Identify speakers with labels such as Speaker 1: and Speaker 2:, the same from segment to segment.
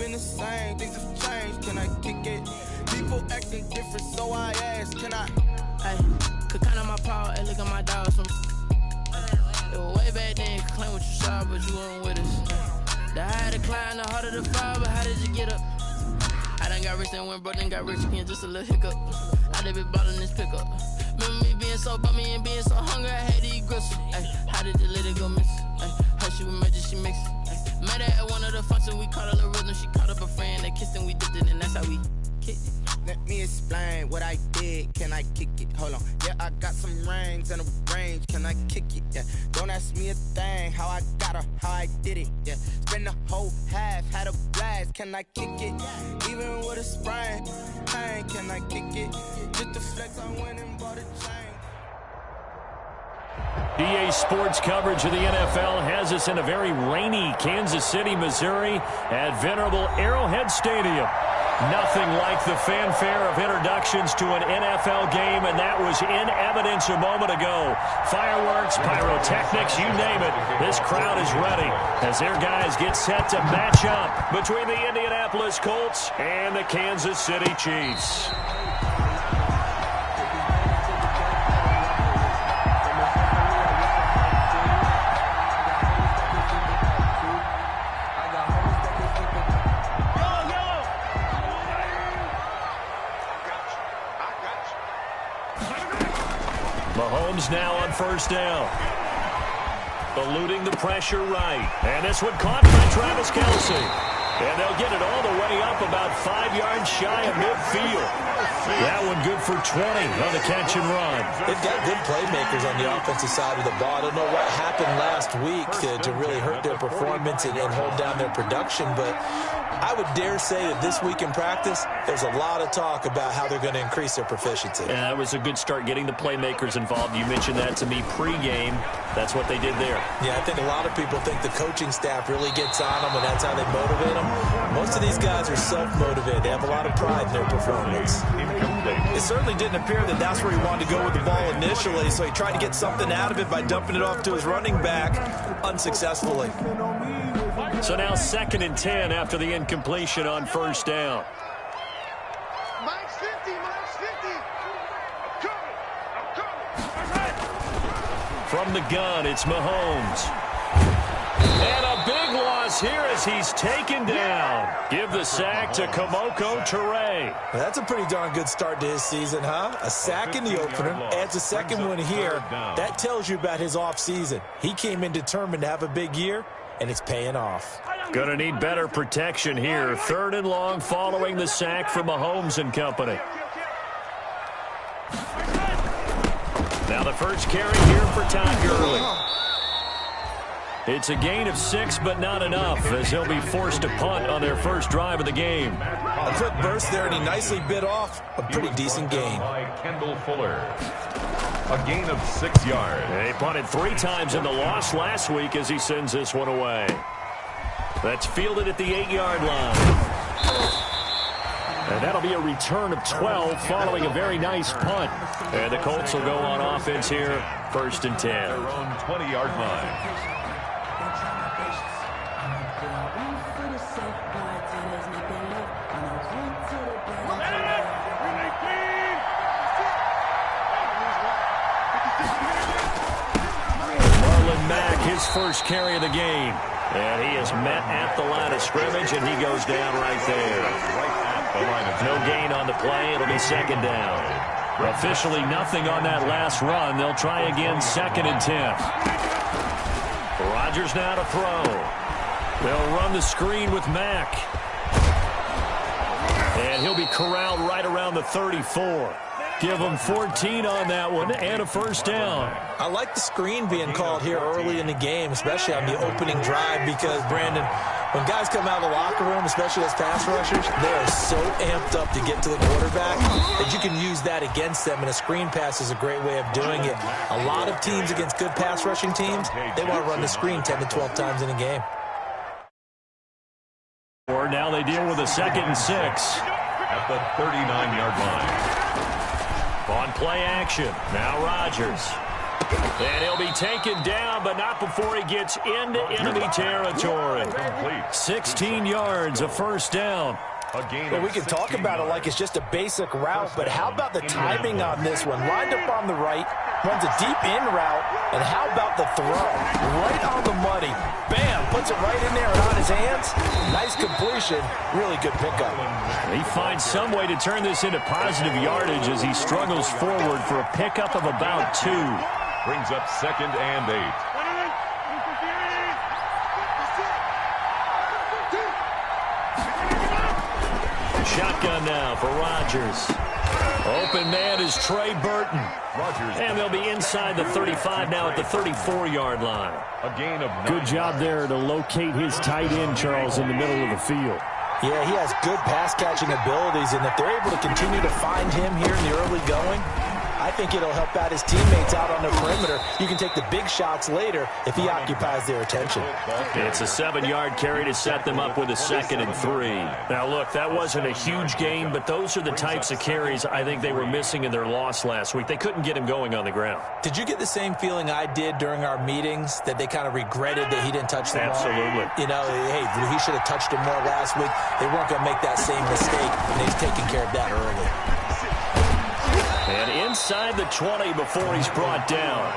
Speaker 1: been the same, things have changed, can I kick it? People acting different, so I ask, can I?
Speaker 2: Hey, could count on my power, hey, look at my dogs. It was way back then, you could claim what you saw, but you weren't with us. The higher the climb, the harder the fall, but how did you get up? I done got rich and went broke, then got rich again, just a little hiccup. I done been ballin' this pickup. Remember me being so bummy and being so hungry, I had to eat gristle. Ay, how did you let it go miss? Ay, how she was magic, she mixed. Met her at one of the functions, we caught a little rhythm. She caught up a friend, they kissed and we dipped it, and that's how we kicked it.
Speaker 1: Let me explain what I did, can I kick it? Hold on, yeah, I got some rings and a range, can I kick it? Yeah, don't ask me a thing, how I got her, how I did it. Yeah, spend the whole half, had a blast, can I kick it? Even with a sprain, pain, can I kick it? Just to flex, I went and bought a chain.
Speaker 3: EA Sports coverage of the NFL has us in a very rainy Kansas City, Missouri at venerable Arrowhead Stadium. Nothing like the fanfare of introductions to an NFL game, and that was in evidence a moment ago. Fireworks, pyrotechnics, you name it. This crowd is ready as their guys get set to match up between the Indianapolis Colts and the Kansas City Chiefs. Mahomes now on first down. Eluding the pressure right. And this one caught by Travis Kelce. And they'll get it all the way up about 5 yards shy of midfield. That one good for 20 on the catch and run.
Speaker 4: They've got good playmakers on the offensive side of the ball. I don't know what happened last week to really hurt their performance and hold down their production, but I would dare say that this week in practice, there's a lot of talk about how they're going to increase their proficiency.
Speaker 3: Yeah, that was a good start getting the playmakers involved. You mentioned that to me pregame. That's what they did there.
Speaker 4: Yeah, I think a lot of people think the coaching staff really gets on them, and that's how they motivate them. Most of these guys are self-motivated. They have a lot of pride in their performance. It certainly didn't appear that that's where he wanted to go with the ball initially, so he tried to get something out of it by dumping it off to his running back unsuccessfully.
Speaker 3: So now 2nd and 10 after the incompletion on first down.
Speaker 5: Mike's 50, Mike's 50. I'm coming.
Speaker 3: From the gun, it's Mahomes. And a big loss here as he's taken down. Give the sack to Kamoko Toure.
Speaker 4: That's a pretty darn good start to his season, huh? A sack in the opener, adds a second one here. That tells you about his offseason. He came in determined to have a big year, and it's paying off.
Speaker 3: Gonna need better protection here. 3rd and long following the sack from Mahomes and company. Now the first carry here for Todd Gurley. It's a gain of 6, but not enough, as he'll be forced to punt on their first drive of the game.
Speaker 4: A quick burst there, and he nicely bit off a pretty decent gain.
Speaker 6: Kendall Fuller. A gain of 6 yards.
Speaker 3: And he punted 3 times in the loss last week as he sends this one away. That's fielded at the 8-yard line. And that'll be a return of 12 following a very nice punt. And the Colts will go on offense here, 1st and 10.
Speaker 6: Their own 20-yard line.
Speaker 3: His first carry of the game. And he is met at the line of scrimmage, and he goes down right there. No gain on the play. It'll be 2nd down. Officially nothing on that last run. They'll try again 2nd and 10. Rodgers now to throw. They'll run the screen with Mack. And he'll be corralled right around the 34. Give him 14 on that one and a first down.
Speaker 4: I like the screen being called here early in the game, especially on the opening drive, because, Brandon, when guys come out of the locker room, especially as pass rushers, they are so amped up to get to the quarterback that you can use that against them, and a screen pass is a great way of doing it. A lot of teams against good pass rushing teams, they want to run the screen 10 to 12 times in a game.
Speaker 3: Now they deal with a 2nd and 6.
Speaker 6: At the 39-yard line.
Speaker 3: On play action, now Rodgers. And he'll be taken down, but not before he gets into enemy territory. 16 yards, a first down.
Speaker 4: Well, we can talk about it like it's just a basic route, but how about the timing on this one? Lined up on the right, runs a deep in route, and how about the throw? Right on the money. Bam, puts it right in there and on his hands. Nice completion. Really good pickup.
Speaker 3: He finds some way to turn this into positive yardage as he struggles forward for a pickup of about 2.
Speaker 6: Brings up 2nd and 8.
Speaker 3: Shotgun now for Rodgers. Open man is Trey Burton. And they'll be inside the 35 now at the 34-yard line.
Speaker 6: A gain of 9.
Speaker 7: Good job there to locate his tight end, Charles, in the middle of the field.
Speaker 4: Yeah, he has good pass-catching abilities, and if they're able to continue to find him here in the early going, I think it'll help out his teammates out on the perimeter. You can take the big shots later if he occupies their attention.
Speaker 3: It's a 7-yard carry to set them up with a 2nd and 3. Now, look, that wasn't a huge gain, but those are the types of carries I think they were missing in their loss last week. They couldn't get him going on the ground.
Speaker 4: Did you get the same feeling I did during our meetings, that they kind of regretted that he didn't touch the ball?
Speaker 3: Absolutely.
Speaker 4: You know, hey, he should have touched him more last week. They weren't going to make that same mistake, and he's taking care of that early.
Speaker 3: And inside the 20 before he's brought down.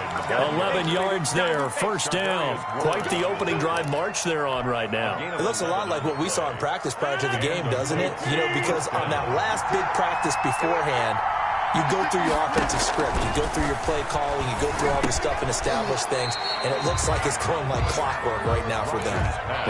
Speaker 3: 11 yards there, first down. Quite the opening drive march they're on right now.
Speaker 4: It looks a lot like what we saw in practice prior to the game, doesn't it? You know, because on that last big practice beforehand, you go through your offensive script, you go through your play calling, you go through all the stuff and establish things, and it looks like it's going like clockwork right now for them.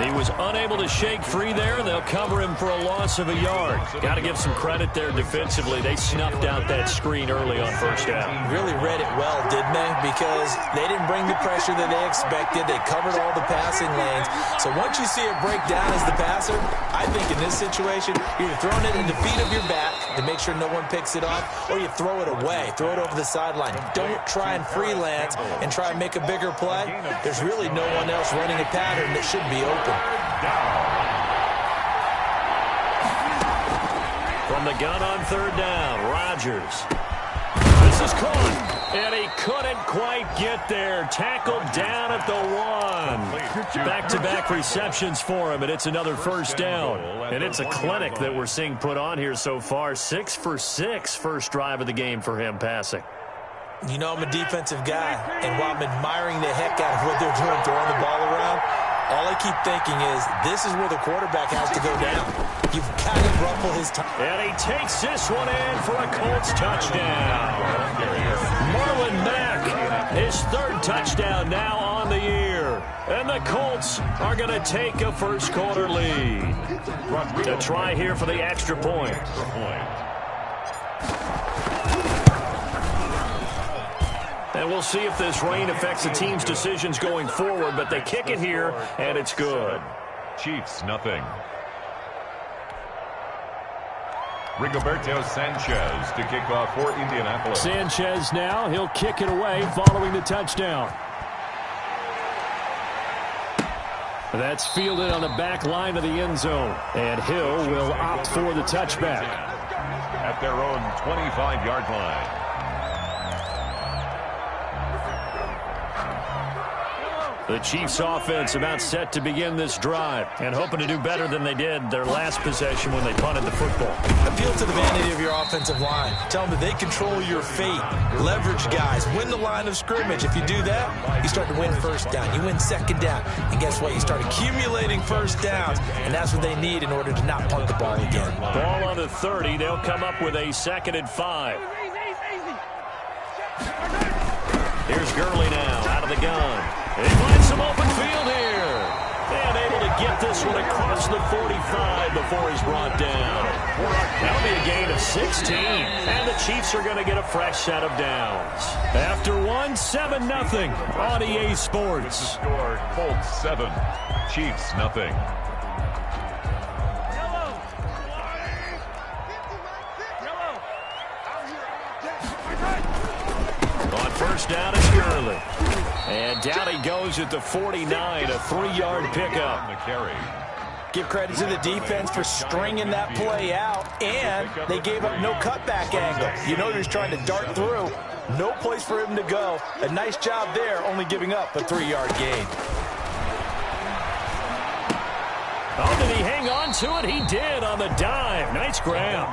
Speaker 3: He was unable to shake free there, and they'll cover him for a loss of a yard. Got to give some credit there defensively. They snuffed out that screen early on first down.
Speaker 4: Really read it well, didn't they? Because they didn't bring the pressure that they expected. They covered all the passing lanes. So once you see it break down as the passer, I think in this situation, you're either throwing it in the feet of your back to make sure no one picks it off, or you throw it away, throw it over the sideline. Don't try and freelance and try and make a bigger play. There's really no one else running a pattern that should be open.
Speaker 3: From the gun on 3rd down, Rodgers. This is caught, and he couldn't quite get there. Tackled down at the 1. Back-to-back receptions for him, and it's another first down. And it's a clinic that we're seeing put on here so far. 6 for 6 first drive of the game for him passing.
Speaker 4: You know, I'm a defensive guy, and while I'm admiring the heck out of what they're doing, throwing the ball around, all I keep thinking is this is where the quarterback has to go down. You've got to ruffle his time.
Speaker 3: And he takes this one in for a Colts touchdown. Marlon Mack, his 3rd touchdown now on the year. And the Colts are going to take a first-quarter lead. To try here for the extra point. And we'll see if this rain affects the team's decisions going forward, but they kick it here, and it's good.
Speaker 6: Chiefs, nothing. Rigoberto Sanchez to kick off for Indianapolis.
Speaker 7: Sanchez now, he'll kick it away following the touchdown. That's fielded on the back line of the end zone, and Hill will opt for the touchback.
Speaker 6: At their own 25-yard line.
Speaker 3: The Chiefs offense about set to begin this drive and hoping to do better than they did their last possession when they punted the football.
Speaker 4: Appeal to the vanity of your offensive line. Tell them that they control your fate. Leverage guys. Win the line of scrimmage. If you do that, you start to win first down. You win second down. And guess what? You start accumulating first downs. And that's what they need in order to not punt the ball again.
Speaker 3: Ball on the 30. They'll come up with a 2nd and 5. Here's Gurley now out of the gun. And he finds some open field here. And able to get this one across the 45 before he's brought down. That'll be a gain of 16. And the Chiefs are going to get a fresh set of downs. After one, 7-0 on EA Sports.
Speaker 6: Score, Colts 7, Chiefs nothing.
Speaker 3: On first down, it's Gurley. And down he goes at the 49, a 3-yard pickup.
Speaker 6: The carry.
Speaker 4: Give credit to the defense for stringing that play out, and they gave up no cutback angle. You know, he's trying to dart through. No place for him to go. A nice job there, only giving up a 3-yard gain.
Speaker 3: Oh, did he hang on to it? He did on the dive. Nice grab.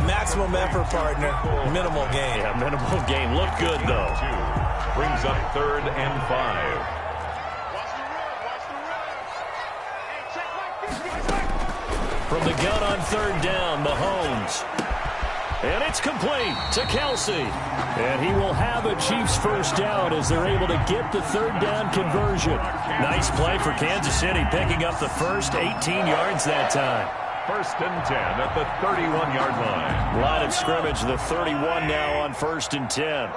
Speaker 4: Maximum effort, partner. Minimal gain.
Speaker 3: Yeah, minimal gain. Looked good, though.
Speaker 6: Brings up 3rd and 5.
Speaker 3: From the gun on 3rd down, Mahomes. And it's complete to Kelsey. And he will have a Chiefs first down as they're able to get the 3rd down conversion. Nice play for Kansas City, picking up the first 18 yards that time.
Speaker 6: 1st and 10 at the 31-yard line.
Speaker 3: Line of scrimmage, the 31 now on 1st and 10.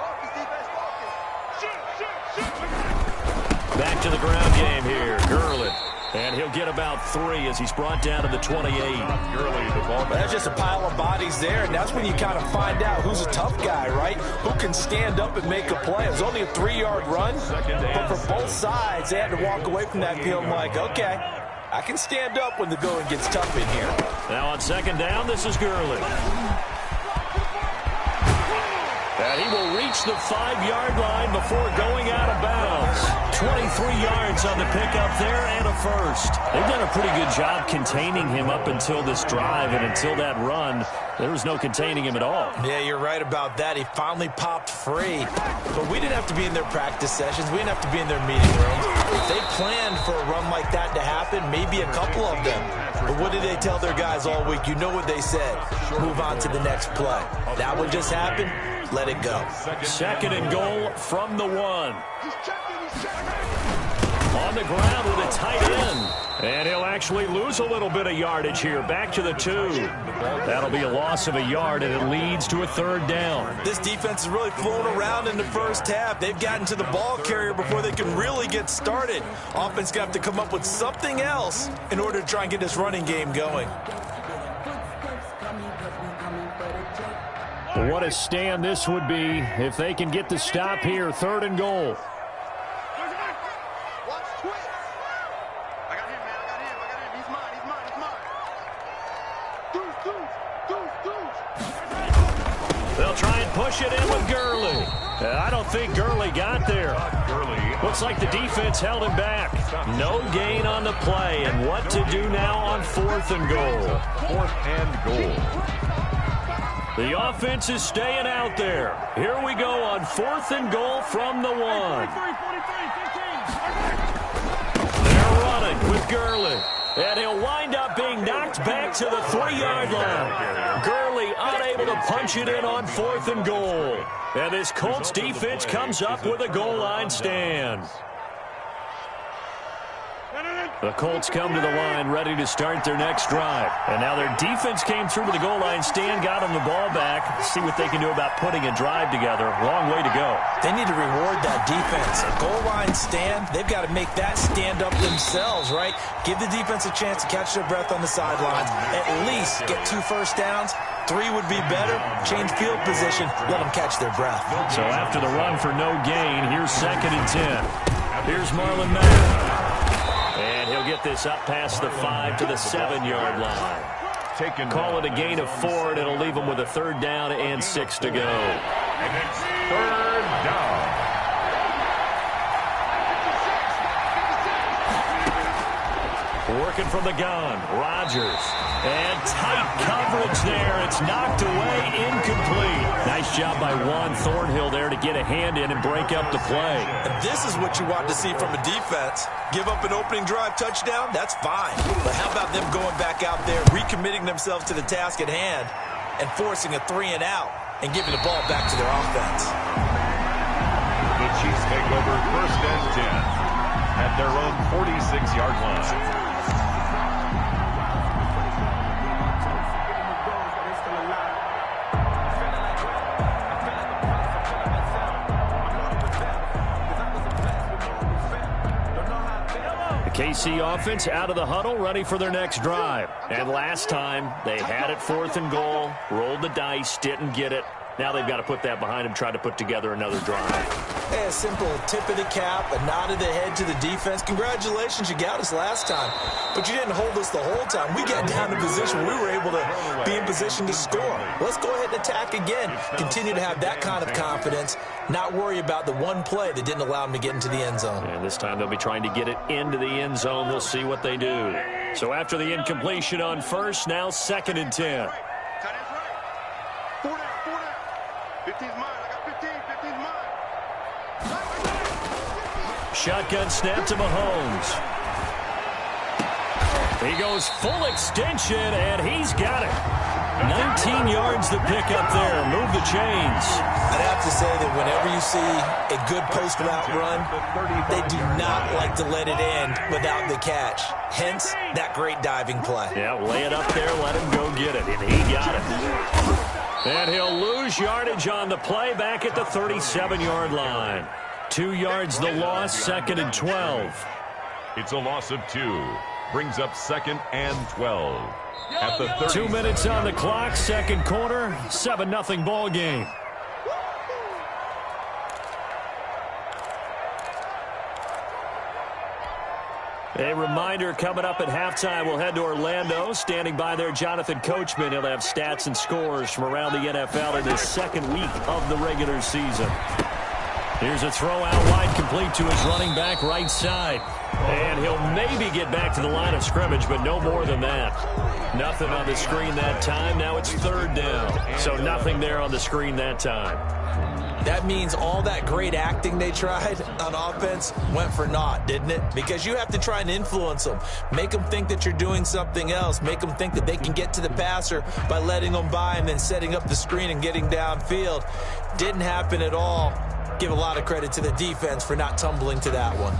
Speaker 3: Back to the ground game here. Gurley. And he'll get about 3 as he's brought down to the 28.
Speaker 6: Gurley, the ball.
Speaker 4: That's just a pile of bodies there, and that's when you kind of find out who's a tough guy, right? Who can stand up and make a play. It was only a 3-yard run, but for both sides, they had to walk away from that field like, okay, I can stand up when the going gets tough in here.
Speaker 3: Now on 2nd down, this is Gurley. And he will reach the 5-yard line before going out of bounds. 23 yards on the pickup there and a first. They've done a pretty good job containing him up until this drive, and until that run, there was no containing him at all.
Speaker 4: Yeah, you're right about that. He finally popped free. But we didn't have to be in their practice sessions. We didn't have to be in their meeting rooms. If they planned for a run like that to happen, maybe a couple of them. But what did they tell their guys all week? You know what they said. Move on to the next play. That one just happened. Let it go.
Speaker 3: 2nd and goal from the 1. On the ground with a tight end. And he'll actually lose a little bit of yardage here. Back to the 2. That'll be a loss of a yard, and it leads to a 3rd down.
Speaker 4: This defense is really flown around in the first half. They've gotten to the ball carrier before they can really get started. Offense going to have to come up with something else in order to try and get this running game going.
Speaker 3: What a stand this would be if they can get the stop here. 3rd and goal. They'll try and push it in with Gurley. I don't think Gurley got there. Looks like the defense held him back. No gain on the play. And what to do now on 4th and goal?
Speaker 6: 4th and goal.
Speaker 3: The offense is staying out there. Here we go on 4th and goal from the 1. They're running with Gurley. And he'll wind up being knocked back to the 3-yard line. Gurley unable to punch it in on 4th and goal. And this Colts defense comes up with a goal line stand. The Colts come to the line ready to start their next drive. And now their defense came through to the goal line stand, got them the ball back. See what they can do about putting a drive together. Long way to go.
Speaker 4: They need to reward that defense. A goal line stand, they've got to make that stand up themselves, right? Give the defense a chance to catch their breath on the sidelines. At least get 2 first downs. 3 would be better. Change field position. Let them catch their breath.
Speaker 3: So after the run for no gain, here's 2nd and 10. Here's Marlon Mack. And he'll get this up past the 5 to the 7-yard line. Call it a gain of 4, and it'll leave them with a 3rd down and 6 to go.
Speaker 6: And it's 3rd down.
Speaker 3: Working from the gun, Rodgers. And tight coverage there. It's knocked away, incomplete. Nice job by Juan Thornhill there to get a hand in and break up the play.
Speaker 4: And this is what you want to see from a defense. Give up an opening drive touchdown, that's fine. But how about them going back out there, recommitting themselves to the task at hand, and forcing a 3 and out, and giving the ball back to their offense.
Speaker 6: The Chiefs take over 1st and 10 at their own 46-yard line.
Speaker 3: KC offense out of the huddle, ready for their next drive. And last time, they had it 4th and goal, rolled the dice, didn't get it. Now they've got to put that behind them, try to put together another drive.
Speaker 4: Hey, a simple tip of the cap, a nod of the head to the defense. Congratulations, you got us last time, but you didn't hold us the whole time. We got down to position. We were able to be in position to score. Let's go ahead and attack again. Continue to have that kind of confidence, not worry about the one play that didn't allow them to get into the end zone.
Speaker 3: And this time they'll be trying to get it into the end zone. We'll see what they do. So after the incompletion on first, now 2nd and 10.
Speaker 5: 4 down. 15's mine. I got 15. 15's mine.
Speaker 3: Shotgun snap to Mahomes. He goes full extension, and he's got it. 19 yards to pick up there. Move the chains.
Speaker 4: I'd have to say that whenever you see a good post route run, they do not like to let it end without the catch. Hence, that great diving play.
Speaker 3: Yeah, lay it up there, let him go get it, and he got it. And he'll lose yardage on the play back at the 37-yard line. 2 yards the loss, 2nd and 12.
Speaker 6: It's a loss of 2. Brings up 2nd and 12. At the 30.
Speaker 3: 2 minutes on the clock, second quarter, 7-0 ball game. A reminder, coming up at halftime, we'll head to Orlando. Standing by there, Jonathan Coachman. He'll have stats and scores from around the NFL in this second week of the regular season. Here's a throw out wide, complete to his running back right side. And he'll maybe get back to the line of scrimmage, but no more than that. Nothing on the screen that time. Now it's 3rd down. So nothing there on the screen that time.
Speaker 4: That means all that great acting they tried on offense went for naught, didn't it? Because you have to try and influence them. Make them think that you're doing something else. Make them think that they can get to the passer by letting them by and then setting up the screen and getting downfield. Didn't happen at all. Give a lot of credit to the defense for not tumbling to that one.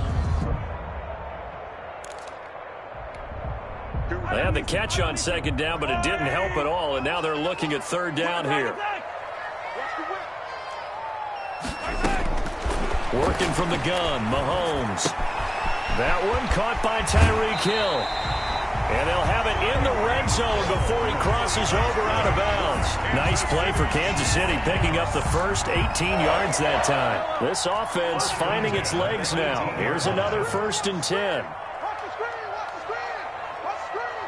Speaker 3: They had the catch on 2nd down, but it didn't help at all, and now they're looking at 3rd down here. Working from the gun, Mahomes. That one caught by Tyreek Hill. And they'll have it in the red zone before he crosses over out of bounds. Nice play for Kansas City, picking up the first 18 yards that time. This offense finding its legs now. Here's another 1st and 10.
Speaker 5: Watch the screen. Watch the screen. Watch the screen.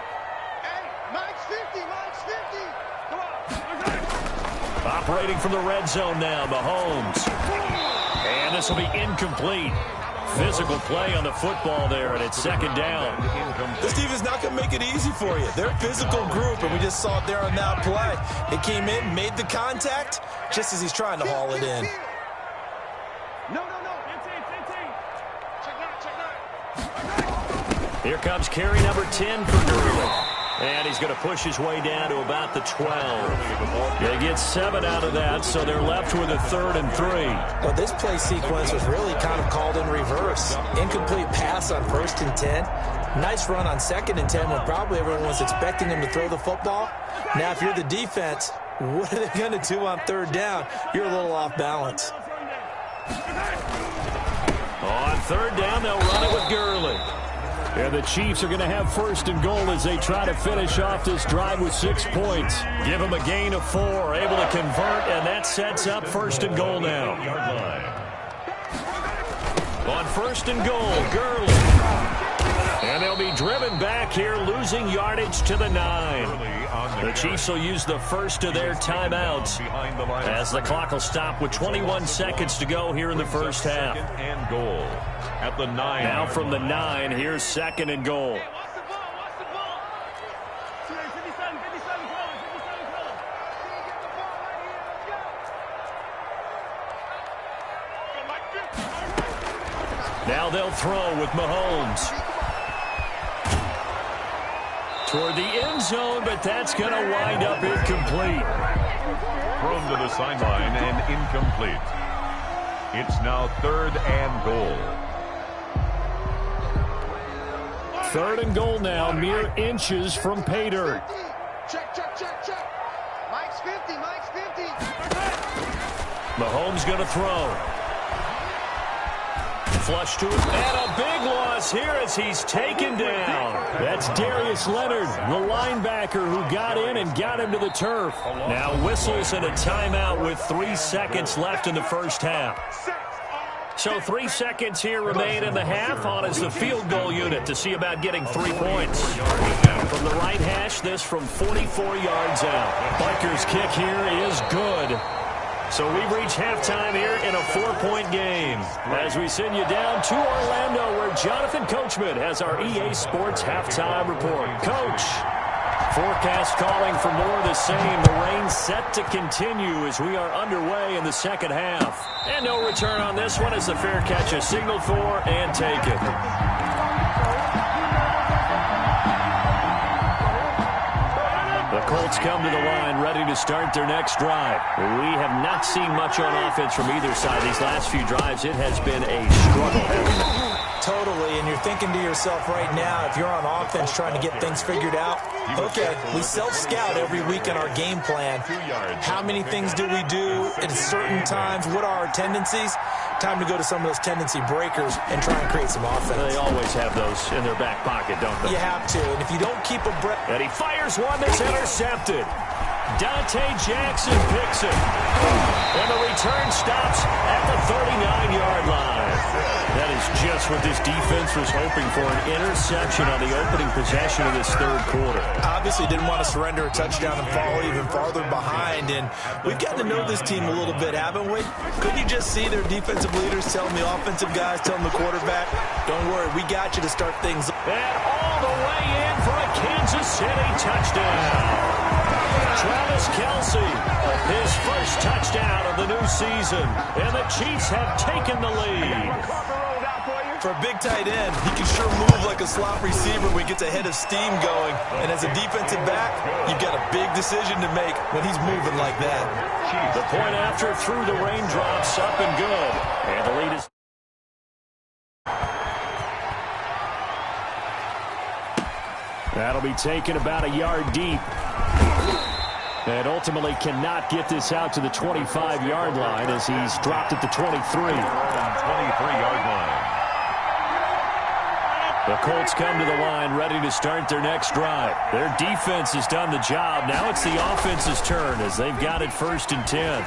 Speaker 5: Hey, Mike's 50. Mike's 50. Come on.
Speaker 3: Operating from the red zone now, Mahomes. And this will be incomplete. Physical play on the football there, and it's 2nd down.
Speaker 4: This defense not going to make it easy for you. They're a physical group, and we just saw it there on that play. It came in, made the contact, just as he's trying to haul it in.
Speaker 5: No. 15.
Speaker 3: Here comes carry number 10 for Gurley. And he's going to push his way down to about the 12. They get 7 out of that, so they're left with a 3rd and 3.
Speaker 4: Well, this play sequence was really kind of called in reverse. Incomplete pass on 1st and 10. Nice run on 2nd and 10 when probably everyone was expecting him to throw the football. Now, if you're the defense, what are they going to do on 3rd down? You're a little off balance.
Speaker 3: On 3rd down, they'll run it with Gurley. And the Chiefs are going to have 1st and goal as they try to finish off this drive with 6 points. Give them a gain of 4, able to convert, and that sets up 1st and goal now. On 1st and goal, Gurley. And they'll be driven back here, losing yardage to the 9. The Chiefs will use the first of their timeouts as the clock will stop with 21 seconds to go here in the first half.
Speaker 6: And goal at the 9.
Speaker 3: Now from the 9, here's 2nd and goal.
Speaker 5: Watch the ball. Watch the ball. 57 colors. 57 colors. Get the ball right here. Let's go.
Speaker 3: Now they'll throw with Mahomes. Toward the end zone, but that's going to wind up incomplete.
Speaker 6: Thrown to the sideline and incomplete. It's now 3rd and goal.
Speaker 3: 3rd and goal now, mere inches from pay dirt.
Speaker 5: Check. Mike's 50. Mike's 50.
Speaker 3: Mahomes going to throw. Flush to him, and a big loss here as he's taken down. That's Darius Leonard, the linebacker who got in and got him to the turf. Now whistles and a timeout with 3 seconds left in the first half. So 3 seconds here remain in the half. On is the field goal unit to see about getting 3 points. From the right hash, this from 44 yards out. Bikers' kick here is good. So we've reached halftime here in a 4-point game. As we send you down to Orlando, where Jonathan Coachman has our EA Sports halftime report. Coach. Forecast calling for more of the same. The rain set to continue as we are underway in the second half. And no return on this one as the fair catch is signaled for and taken. The Colts come to the line ready to start their next drive. We have not seen much on offense from either side. These last few drives, it has been a struggle.
Speaker 4: Totally, and you're thinking to yourself right now, if you're on offense trying to get things figured out, okay, we self-scout every week in our game plan. How many things do we do at certain times? What are our tendencies? Time to go to some of those tendency breakers and try and create some offense.
Speaker 3: They always have those in their back pocket, don't they?
Speaker 4: You have to, and if you don't keep a breath...
Speaker 3: And he fires one that's intercepted. Dante Jackson picks it. And the return stops at the 39-yard line. That is just what this defense was hoping for, an interception on the opening possession of this third quarter.
Speaker 4: Obviously didn't want to surrender a touchdown and fall even farther behind, and we've gotten to know this team a little bit, haven't we? Couldn't you just see their defensive leaders telling the offensive guys, telling the quarterback, don't worry, we got you to start things.
Speaker 3: And all the way in for a Kansas City touchdown. Travis Kelce, his first touchdown of the new season, and the Chiefs have taken the lead.
Speaker 4: For a big tight end, he can sure move like a slot receiver when he gets a head of steam going. And as a defensive back, you've got a big decision to make when he's moving like that.
Speaker 3: The point after through the raindrops, up and good. And the lead is... That'll be taken about a yard deep. And ultimately cannot get this out to the 25-yard line as he's dropped at the 23.
Speaker 6: 23-yard line.
Speaker 3: The Colts come to the line ready to start their next drive. Their defense has done the job. Now it's the offense's turn as they've got it 1st and 10.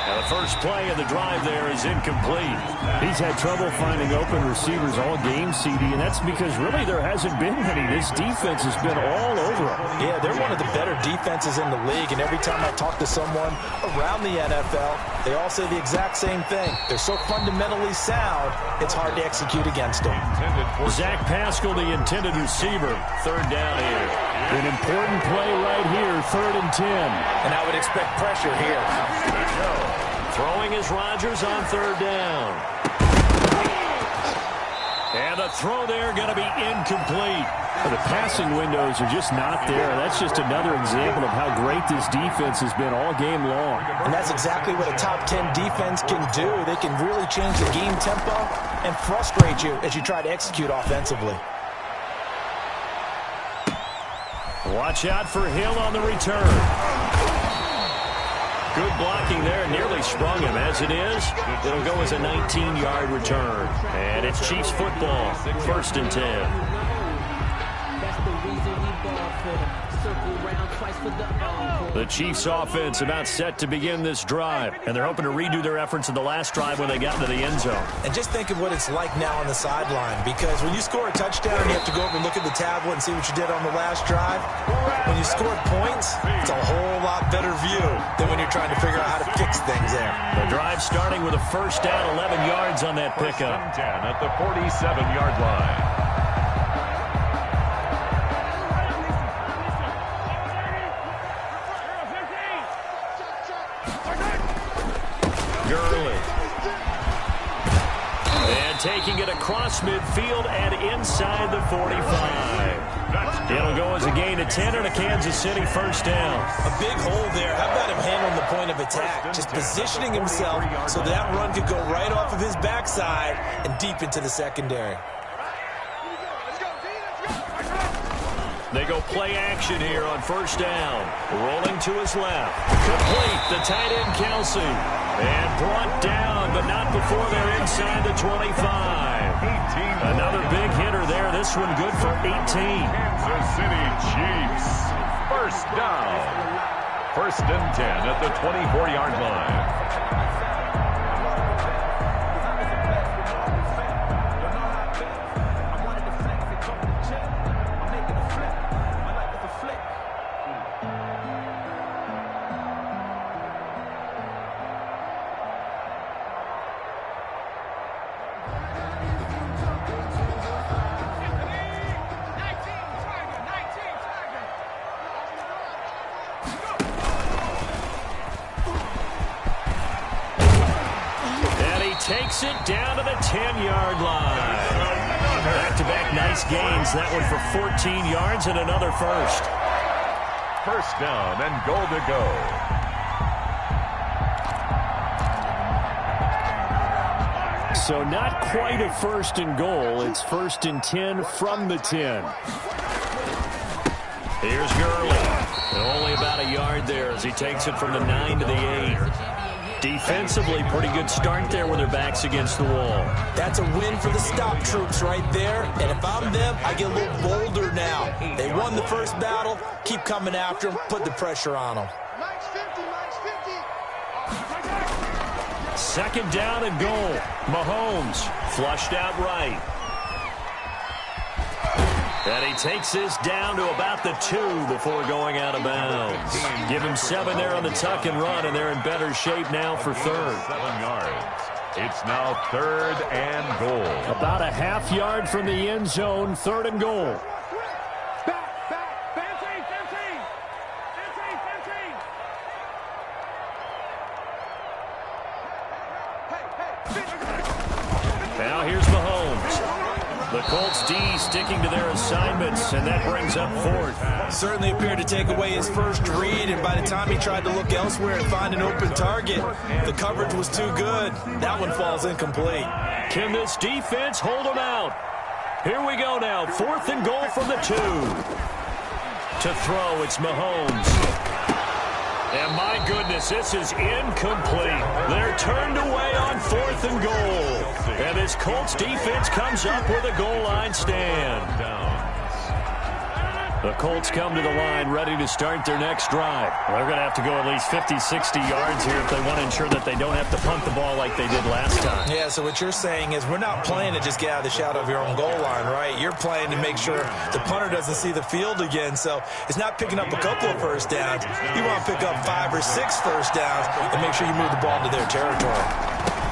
Speaker 3: Now the first play of the drive there is incomplete.
Speaker 7: He's had trouble finding open receivers all game, CD, and that's because really there hasn't been any. This defense has been all over him.
Speaker 4: Yeah, they're one of the better defenses in the league, and every time I talk to someone around the NFL, they all say the exact same thing. They're so fundamentally sound, it's hard to execute against them.
Speaker 3: Zach Pascal, the intended receiver. 3rd down here.
Speaker 7: An important play right here, 3rd and 10.
Speaker 4: And I would expect pressure here.
Speaker 3: Throwing is Rodgers on 3rd down. And the throw there going to be incomplete.
Speaker 7: The passing windows are just not there. That's just another example of how great this defense has been all game long.
Speaker 4: And that's exactly what a top 10 defense can do. They can really change the game tempo and frustrate you as you try to execute offensively.
Speaker 3: Watch out for Hill on the return. Good blocking there, nearly sprung him. As it is, it'll go as a 19-yard return. And it's Chiefs football, 1st and 10. The Chiefs offense about set to begin this drive, and they're hoping to redo their efforts in the last drive when they got into the end zone.
Speaker 4: And just think of what it's like now on the sideline, because when you score a touchdown, you have to go over and look at the tablet and see what you did on the last drive. When you score points, it's a whole lot better view than when you're trying to figure out how to fix things there.
Speaker 3: The drive starting with a 1st down, 11 yards on that pickup.
Speaker 6: 10 at the 47-yard line.
Speaker 3: Taking it across midfield and inside the 45. It'll go as a gain of 10 and a Kansas City 1st down.
Speaker 4: A big hole there. How about him handling the point of attack? Just positioning himself so that run could go right off of his backside and deep into the secondary.
Speaker 3: They go play action here on 1st down. Rolling to his left. Complete. The tight end, Kelce. And brought down, but not before they're inside the 25. Another big hitter there. This one good for 18.
Speaker 6: Kansas City Chiefs. 1st down. 1st and 10 at the 24-yard line.
Speaker 3: takes it down to the 10-yard line. Back-to-back nice gains. That one for 14 yards and another first.
Speaker 6: First down and goal to go.
Speaker 7: So not quite a first and goal. It's first and 10 from the 10.
Speaker 3: Here's Gurley. Only about a yard there as he takes it from the 9 to the 8. Defensively, pretty good start there with their backs against the wall.
Speaker 4: That's a win for the stop troops right there. And if I'm them, I get a little bolder now. They won the first battle. Keep coming after them. Put the pressure on them.
Speaker 3: Second down and goal. Mahomes flushed out right. And he takes this down to about the 2 before going out of bounds. Give him 7 there on the tuck and run, and they're in better shape now for third.
Speaker 6: 7 yards. It's now third and goal.
Speaker 7: About a half yard from the end zone, third and goal.
Speaker 3: Now here's Mahomes. The Colts D sticking to their assignments, and that brings up fourth.
Speaker 4: Certainly appeared to take away his first read, and by the time he tried to look elsewhere and find an open target, the coverage was too good. That one falls incomplete.
Speaker 3: Can this defense hold him out? Here we go now. Fourth and goal from the 2. To throw, it's Mahomes. And my goodness, this is incomplete. They're turned away on fourth and goal. And this Colts defense comes up with a goal line stand. The Colts come to the line ready to start their next drive.
Speaker 7: They're going to have to go at least 50, 60 yards here if they want to ensure that they don't have to punt the ball like they did last time.
Speaker 4: Yeah, so what you're saying is we're not playing to just get out of the shadow of your own goal line, right? You're playing to make sure the punter doesn't see the field again. So it's not picking up a couple of first downs. You want to pick up 5 or 6 first downs and make sure you move the ball into their territory.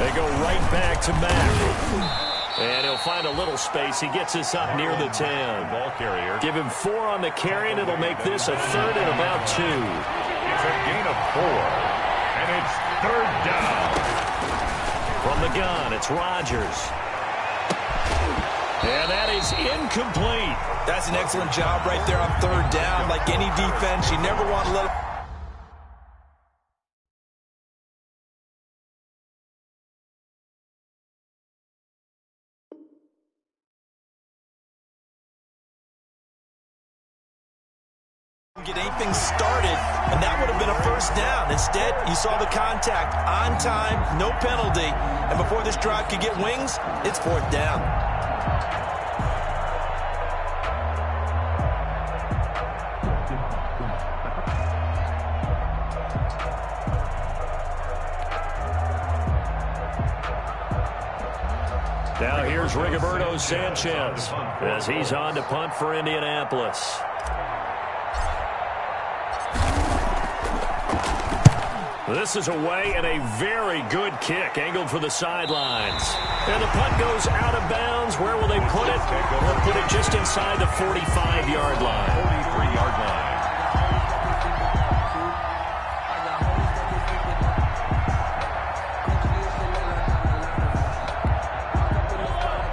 Speaker 3: They go right back to Mack. And he'll find a little space. He gets us up near the 10.
Speaker 6: Ball carrier.
Speaker 3: Give him 4 on the carry, and it'll make this a third and about 2.
Speaker 6: It's a gain of 4. And it's third down.
Speaker 3: From the gun, it's Rodgers. And that is incomplete.
Speaker 4: That's an excellent job right there on third down. Like any defense, you never want to let it. Get anything started, and that would have been a first down. Instead, you saw the contact on time, no penalty, and before this drive could get wings, it's fourth down.
Speaker 3: Now here's Rigoberto Sanchez as he's on to punt for Indianapolis. This is away and a very good kick, angled for the sidelines. And the punt goes out of bounds. Where will they put it? They'll put it just inside the 45-yard line.
Speaker 6: 43-yard line.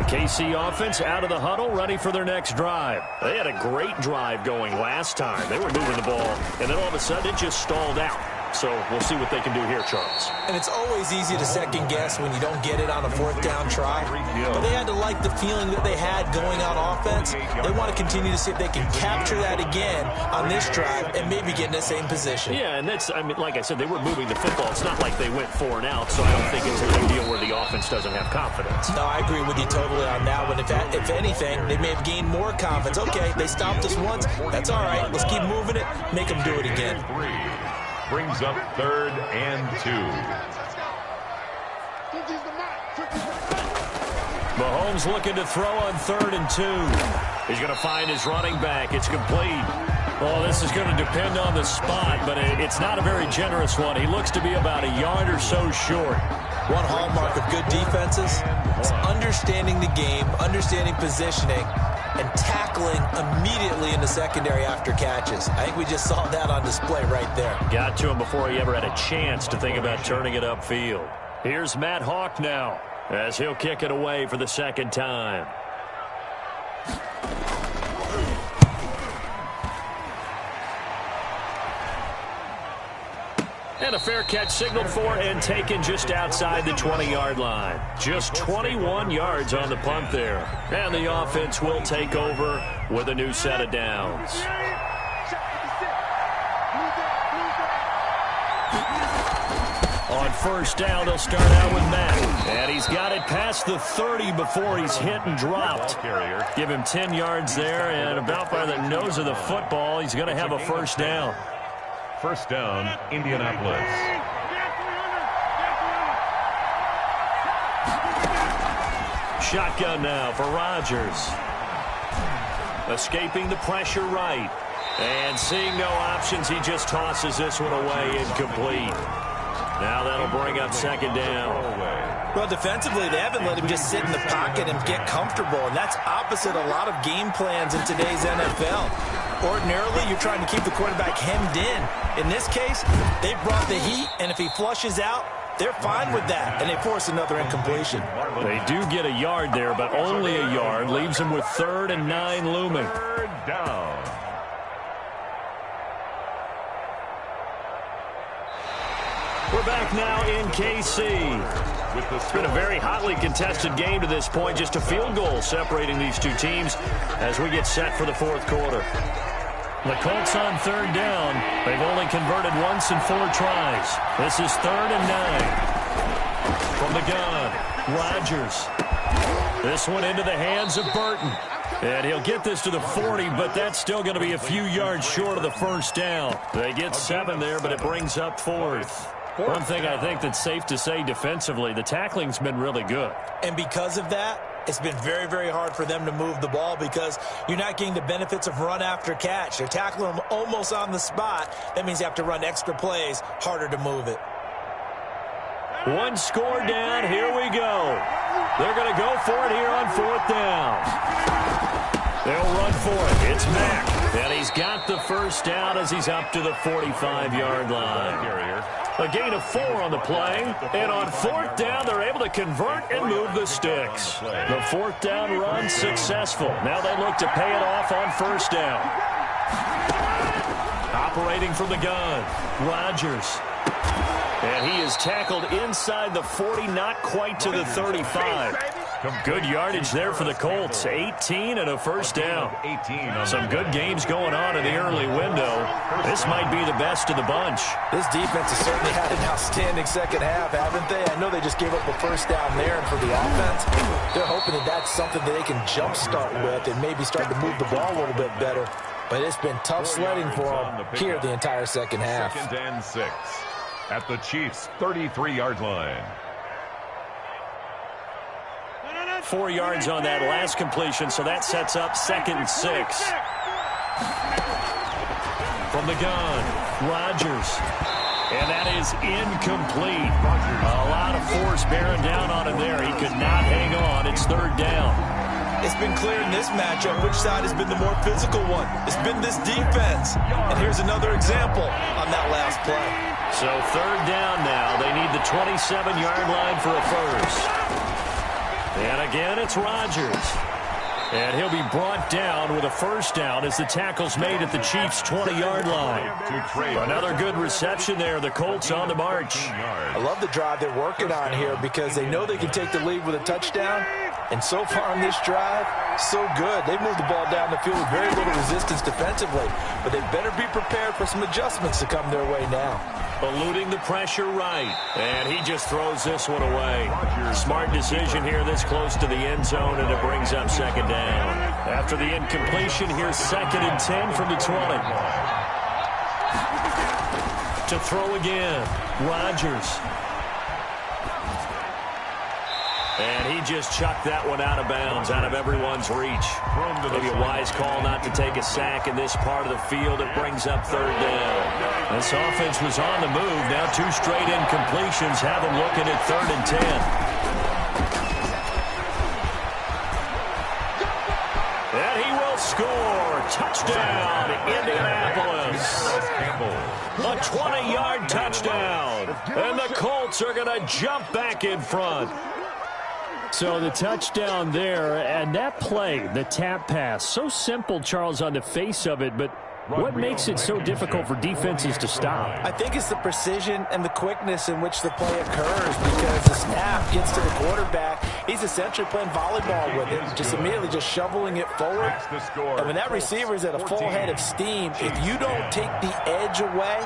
Speaker 3: KC offense out of the huddle, ready for their next drive. They had a great drive going last time. They were moving the ball, and then all of a sudden it just stalled out. So we'll see what they can do here, Charles.
Speaker 4: And it's always easy to second guess when you don't get it on a fourth down try. But they had to like the feeling that they had going on offense. They want to continue to see if they can capture that again on this drive and maybe get in the same position.
Speaker 3: Yeah, and that's, I mean, like I said, they were moving the football. It's not like they went 4 and out, so I don't think it's a big deal where the offense doesn't have confidence.
Speaker 4: No, I agree with you totally on that one. If anything, they may have gained more confidence. Okay, they stopped us once. That's all right. Let's keep moving it. Make them do it again.
Speaker 6: Brings up third and 2.
Speaker 3: Mahomes looking to throw on 3rd and 2. He's going to find his running back. It's complete. Oh, this is going to depend on the spot, but it's not a very generous one. He looks to be about a yard or so short.
Speaker 4: One hallmark of good defenses is understanding the game, understanding positioning, and tackling immediately in the secondary after catches. I think we just saw that on display right there.
Speaker 3: Got to him before he ever had a chance to think about turning it upfield. Here's Matt Hawk now. as he'll kick it away for the second time. And a fair catch signaled for and taken just outside the 20-yard line. Just 21 yards on the punt there. And the offense will take over with a new set of downs. On first down, they'll start out with Matt. And he's got it past the 30 before he's hit and dropped. Give him 10 yards there, and about by the nose of the football, he's going to have a first down.
Speaker 6: First down, Indianapolis.
Speaker 3: Shotgun now for Rodgers. Escaping the pressure right. And seeing no options, he just tosses this one away incomplete. Now that'll bring up second down.
Speaker 4: Well, defensively, they haven't let him just sit in the pocket and get comfortable, and that's opposite a lot of game plans in today's NFL. Ordinarily, you're trying to keep the quarterback hemmed in. In this case, they brought the heat, and if he flushes out, they're fine with that, and they force another incompletion.
Speaker 3: They do get a yard there, but only a yard. Leaves them with 3rd and 9 looming.
Speaker 6: Third down.
Speaker 3: We're back now in KC. It's been a very hotly contested game to this point. Just a field goal separating these two teams as we get set for the fourth quarter. The Colts on 3rd down. They've only converted once in 4 tries. This is 3rd and 9. From the gun, Rodgers. This one into the hands of Burton. And he'll get this to the 40, but that's still going to be a few yards short of the first down. They get 7 there, but it brings up 4th. One thing I think that's safe to say defensively, the tackling's been really good.
Speaker 4: And because of that, it's been very, very hard for them to move the ball because you're not getting the benefits of run after catch. They're tackling them almost on the spot. That means you have to run extra plays, harder to move it.
Speaker 3: One score down. Here we go. They're going to go for it here on 4th down. They'll run for it. It's Mack. And he's got the first down as he's up to the 45-yard line. A gain of 4 on the play. And on 4th down, they're able to convert and move the sticks. The 4th down run successful. Now they look to pay it off on first down. Operating from the gun, Rodgers. And he is tackled inside the 40, not quite to the 35. Good yardage there for the Colts. 18 and a first down. Some good games going on in the early window. This might be the best of the bunch.
Speaker 4: This defense has certainly had an outstanding second half, haven't they? I know they just gave up a first down there, and for the offense, they're hoping that that's something that they can jumpstart with and maybe start to move the ball a little bit better. But it's been tough sledding for them here the entire second half.
Speaker 6: 2nd and 6 at the Chiefs' 33-yard line.
Speaker 3: 4 yards on that last completion, so that sets up 2nd and 6. From the gun, Rodgers. And that is incomplete. A lot of force bearing down on him there. He could not hang on. It's 3rd down.
Speaker 4: It's been clear in this matchup which side has been the more physical one. It's been this defense. And here's another example on that last play.
Speaker 3: So 3rd down now. They need the 27-yard line for a first. And again, it's Rodgers. And he'll be brought down with a first down as the tackle's made at the Chiefs' 20-yard line. Another good reception there. The Colts on the march.
Speaker 4: I love the drive they're working on here because they know they can take the lead with a touchdown. And so far on this drive, so good. They've moved the ball down the field with very little resistance defensively. But they better be prepared for some adjustments to come their way now.
Speaker 3: Eluding the pressure right. And he just throws this one away. Smart decision here this close to the end zone, and it brings up second down. After the incompletion, here's 2nd and 10 from the 20. To throw again, Rodgers. And he just chucked that one out of bounds, out of everyone's reach. Maybe a wise call not to take a sack in this part of the field. It brings up 3rd down. This offense was on the move. Now 2 straight incompletions have them looking at 3rd and 10. And he will score. Touchdown, Indianapolis. A 20-yard touchdown. And the Colts are going to jump back in front. So the touchdown there, and that play, the tap pass, so simple, Charles, on the face of it, but what makes it so difficult for defenses to stop?
Speaker 4: I think it's the precision and the quickness in which the play occurs, because the snap gets to the quarterback. He's essentially playing volleyball with it, just immediately just shoveling it forward. And when that receiver's at a full head of steam, if you don't take the edge away,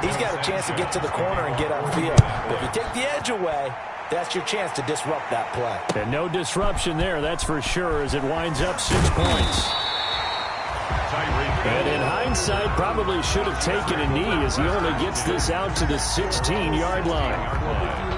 Speaker 4: he's got a chance to get to the corner and get upfield. But if you take the edge away, that's your chance to disrupt that play.
Speaker 3: And no disruption there, that's for sure, as it winds up 6 points. And in hindsight, probably should have taken a knee as he only gets this out to the 16-yard line.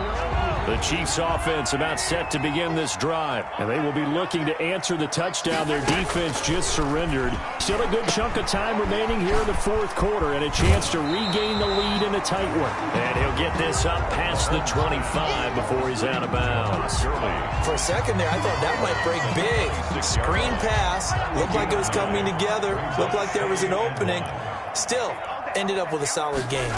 Speaker 3: The Chiefs offense about set to begin this drive, and they will be looking to answer the touchdown their defense just surrendered. Still a good chunk of time remaining here in the fourth quarter, and a chance to regain the lead in a tight one. And he'll get this up past the 25 before he's out of bounds.
Speaker 4: For a second there, I thought that might break big. Screen pass, looked like it was coming together, looked like there was an opening. Still, ended up with a solid game.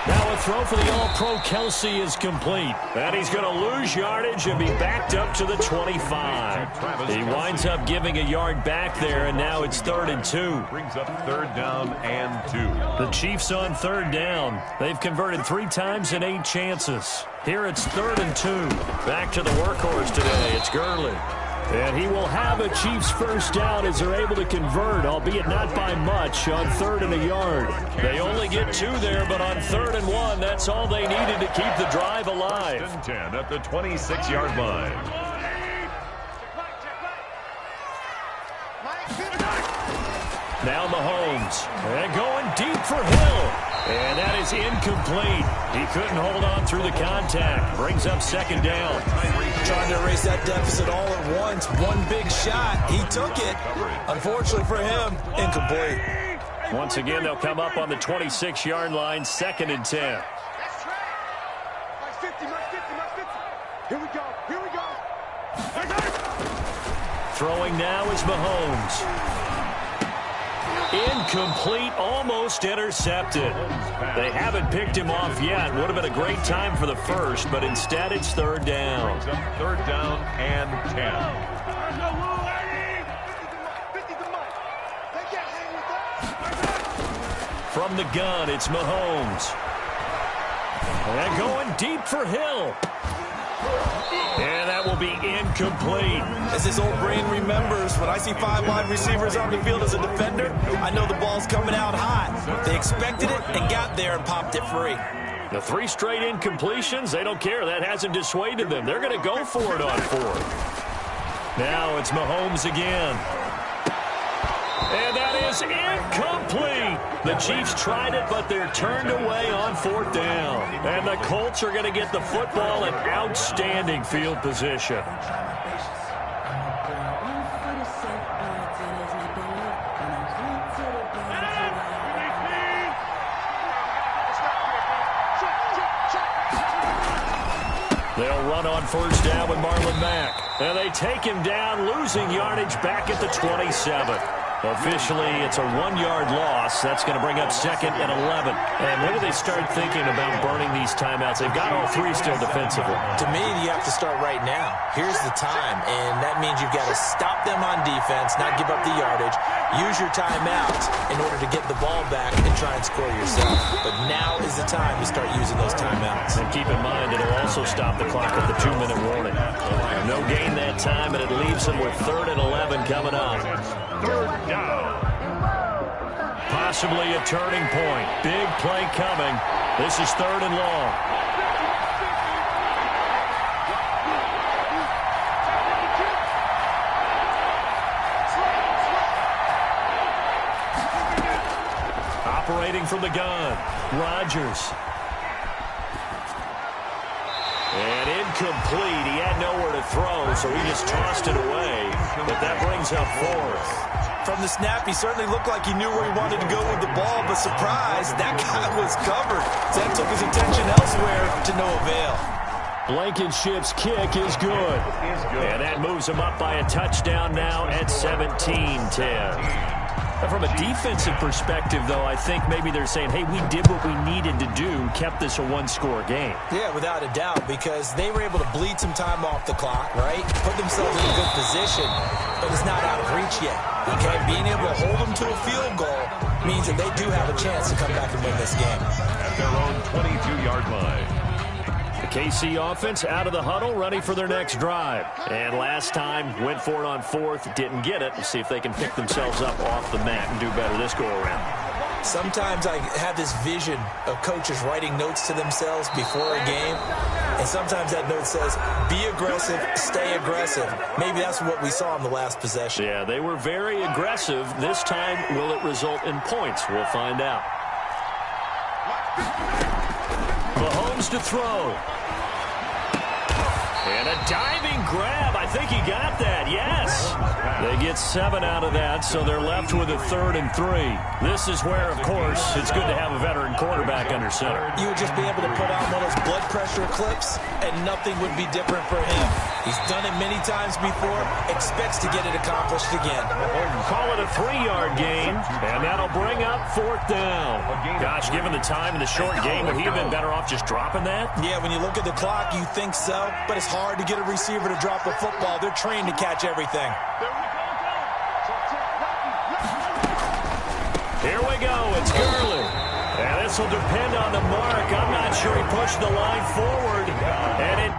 Speaker 3: Now a throw for the All-Pro Kelsey is complete. And he's going to lose yardage and be backed up to the 25. He winds up giving a yard back there, and now it's 3rd and 2.
Speaker 6: Brings up 3rd down and 2.
Speaker 3: The Chiefs on 3rd down. They've converted 3 times in 8 chances. Here it's 3rd and 2. Back to the workhorse today. It's Gurley. And he will have a Chiefs first down as they're able to convert, albeit not by much, on 3rd and a yard. They only get 2 there, but on 3rd and 1, that's all they needed to keep the drive alive.
Speaker 6: 10 at the 26-yard line.
Speaker 3: Now Mahomes. And going deep for Hill. And that is incomplete. He couldn't hold on through the contact. Brings up 2nd down.
Speaker 4: Trying to erase that deficit all at once. One big shot. He took it. Unfortunately for him, incomplete.
Speaker 3: Once again, they'll come up on the 26-yard line, 2nd and 10.
Speaker 5: Here we go. Here we go.
Speaker 3: Throwing now is Mahomes. Incomplete, almost intercepted. They haven't picked him off yet. Would have been a great time for the first, but instead it's 3rd down.
Speaker 6: 3rd down and 10.
Speaker 3: From the gun, it's Mahomes. And going deep for Hill. And that will be incomplete.
Speaker 4: As his old brain remembers, when I see 5 wide receivers on the field as a defender, I know the ball's coming out high. They expected it and got there and popped it free.
Speaker 3: The 3 straight incompletions, they don't care. That hasn't dissuaded them. They're going to go for it on 4th. Now it's Mahomes again. And that is incomplete. The Chiefs tried it, but they're turned away on 4th down. And the Colts are going to get the football in outstanding field position. They'll run on 1st down with Marlon Mack. And they take him down, losing yardage back at the 27. Officially, it's a 1-yard loss. That's going to bring up 2nd and 11. And when do they start thinking about burning these timeouts? They've got all 3 still defensively.
Speaker 4: To me, you have to start right now. Here's the time, and that means you've got to stop them on defense, not give up the yardage, use your timeouts in order to get the ball back and try and score yourself. But now is the time to start using those timeouts.
Speaker 3: And keep in mind, it'll also stop the clock at the 2-minute warning. No gain that time, and it leaves them with 3rd and 11 coming up.
Speaker 6: 3rd down.
Speaker 3: Possibly a turning point. Big play coming. This is 3rd and long. Operating from the gun, Rodgers. And incomplete. He had nowhere to throw, so he just tossed it away. But that brings up 4th.
Speaker 4: From the snap, he certainly looked like he knew where he wanted to go with the ball, but surprise, that guy was covered. So that took his attention elsewhere to no avail.
Speaker 3: Blankenship's kick is good. And that moves him up by a touchdown now at 17-10. From a defensive perspective, though, I think maybe they're saying, hey, we did what we needed to do, kept this a one-score game.
Speaker 4: Yeah, without a doubt, because they were able to bleed some time off the clock, right? Put themselves in a good position, but it's not out of reach yet. Okay, being able to hold them to a field goal means that they do have a chance to come back and win this game.
Speaker 6: At their own 22-yard line.
Speaker 3: The KC offense out of the huddle, ready for their next drive. And last time, went for it on fourth, didn't get it. Let's see if they can pick themselves up off the mat and do better this go-around.
Speaker 4: Sometimes I have this vision of coaches writing notes to themselves before a game, and sometimes that note says, be aggressive, stay aggressive. Maybe that's what we saw in the last possession.
Speaker 3: Yeah, they were very aggressive. This time, will it result in points? We'll find out. Mahomes to throw. And a diving grab. I think he got that. Yes. They get 7 out of that, so they're left with a 3rd and 3. This is where, of course, it's good to have a veteran quarterback under center.
Speaker 4: You would just be able to put on one of those blood pressure clips, and nothing would be different for him. He's done it many times before, expects to get it accomplished again.
Speaker 3: Call it a 3-yard gain, and that'll bring up 4th down. Gosh, given the time in the short game, would he have been better off just dropping that?
Speaker 4: Yeah, when you look at the clock, you think so, but it's hard to get a receiver to drop the football. They're trained to catch everything.
Speaker 3: Here we go. It's Gurley. And this will depend on the mark. I'm not sure he pushed the line forward. And it